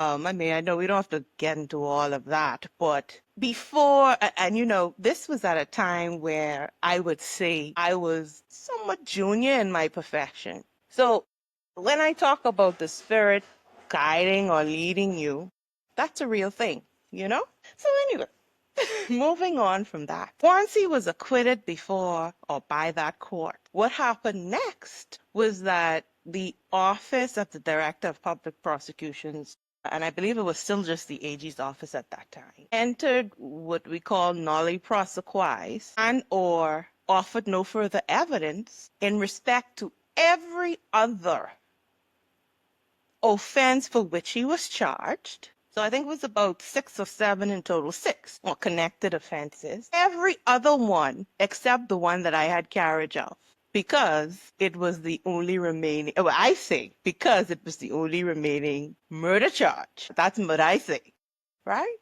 I know we don't have to get into all of that, but before, and this was at a time where I would say I was somewhat junior in my profession. So when I talk about the spirit guiding or leading you, that's a real thing, you know? So anyway, moving on from that. Once he was acquitted before or by that court, what happened next was that the Office of the Director of Public Prosecutions, and I believe it was still just the AG's office at that time, entered what we call nolli prosequis and or offered no further evidence in respect to every other offense for which he was charged. So I think it was about 6 or 7 in total, 6 or connected offenses. Every other one except the one that I had carriage of, because it was the only remaining, well, I say because it was the only remaining murder charge. That's what I say, right?